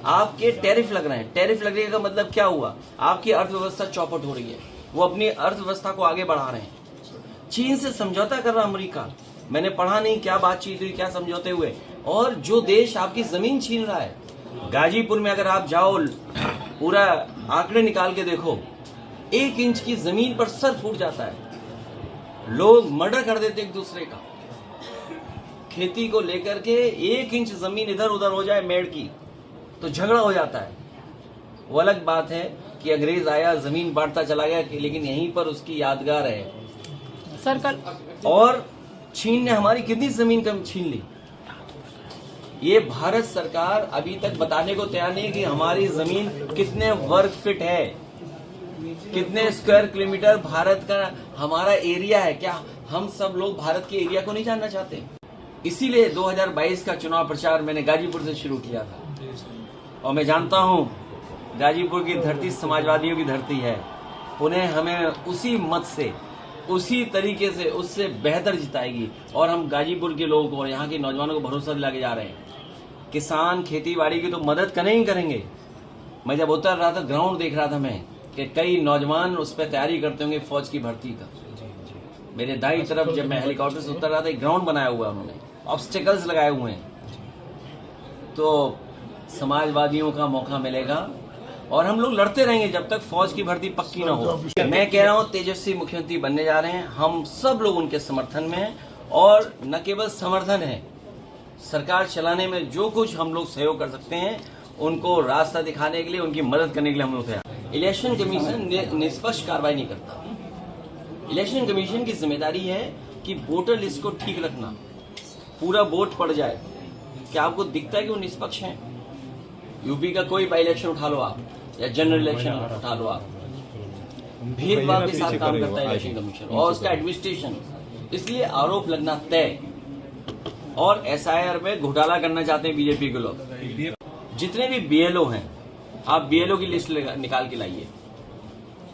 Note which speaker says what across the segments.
Speaker 1: आपके टैरिफ लग रहे हैं। टैरिफ लगने का मतलब क्या हुआ? आपकी अर्थव्यवस्था चौपट हो रही है, वो अपनी अर्थव्यवस्था को आगे बढ़ा रहे हैं। चीन से समझौता कर रहा अमेरिका, मैंने पढ़ा नहीं क्या बातचीत हुई, क्या समझौते हुए। और जो देश आपकी जमीन छीन रहा है, गाजीपुर में अगर आप जाओ, पूरा आंकड़े निकाल के देखो, 1 इंच की जमीन पर सर फूट जाता है, लोग मर्डर कर देते एक दूसरे का। खेती को लेकर के 1 इंच जमीन इधर उधर हो जाए मेड़ की तो झगड़ा हो जाता है। वो अलग बात है कि अंग्रेज आया, जमीन बांटता चला गया, लेकिन यहीं पर उसकी यादगार है।
Speaker 2: सर कल
Speaker 1: और चीन ने हमारी कितनी जमीन कम छीन ली, ये भारत सरकार अभी तक बताने को तैयार नहीं कि हमारी जमीन कितने वर्ग फीट है, कितने स्क्वायर किलोमीटर भारत का हमारा एरिया है। क्या हम सब लोग भारत के एरिया को नहीं जानना चाहते? इसीलिए 2022 का चुनाव प्रचार मैंने गाजीपुर से शुरू किया था। और मैं जानता हूं गाजीपुर की धरती समाजवादियों की धरती है। पुनः हमें उसी मत से, उसी तरीके से, उससे बेहतर जिताएगी। और हम गाजीपुर के लोगों को और यहाँ के नौजवानों को भरोसा दिला के जा रहे हैं। किसान खेती बाड़ी की तो मदद करेंगे। मैं जब उतर रहा था, ग्राउंड देख रहा था मैं कि कई नौजवान उस पर तैयारी करते होंगे फौज की भर्ती का। मेरे दाई तरफ जब मैं हेलीकॉप्टर से उतर रहा था, एक ग्राउंड बनाया हुआ है उन्होंने, ऑब्स्टिकल्स लगाए हुए हैं। तो समाजवादियों का मौका मिलेगा और हम लोग लड़ते रहेंगे जब तक फौज की भर्ती पक्की ना हो। मैं कह रहा हूं तेजस्वी मुख्यमंत्री बनने जा रहे हैं, हम सब लोग उनके समर्थन में हैं। और न केवल समर्थन है, सरकार चलाने में जो कुछ हम लोग सहयोग कर सकते हैं, उनको रास्ता दिखाने के लिए, उनकी मदद करने के लिए हम लोग तैयार। इलेक्शन कमीशन निष्पक्ष कार्रवाई नहीं करता। इलेक्शन कमीशन की जिम्मेदारी है कि वोटर लिस्ट को ठीक रखना, पूरा वोट पड़ जाए। क्या आपको दिखता है कि वो निष्पक्ष है? यूपी का कोई बाई इलेक्शन उठा लो आप, या जनरल इलेक्शन उठा लो आप, भेदभाव के साथ काम करता है इलेक्शन कमीशन और उसका एडमिनिस्ट्रेशन। इसलिए आरोप लगना तय। और एसआईआर में घोटाला करना चाहते हैं बीजेपी के लोग। जितने भी बीएलओ हैं, आप बीएलओ की लिस्ट निकाल के लाइए।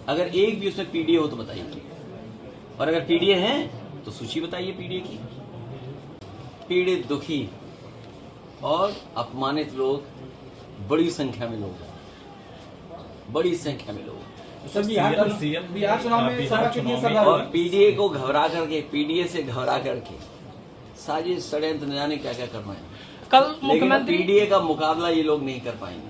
Speaker 1: अगर एक भी उसमें पीडीए हो तो बताइए, और अगर पीडीए हैं तो सूची बताइए पीडीए की। पीड़ित, दुखी और अपमानित लोग बड़ी संख्या में लोग हैं, बड़ी संख्या में लोग हैं।
Speaker 3: बिहार चुनाव में
Speaker 1: और पीडीए को घबरा करके, पीडीए से घबरा करके साजिश षड्यंत्र न जाने क्या क्या करना है।
Speaker 2: कल
Speaker 1: लेकिन
Speaker 2: मुख्यमंत्री
Speaker 1: पीडीए का मुकाबला ये लोग नहीं कर पाएंगे।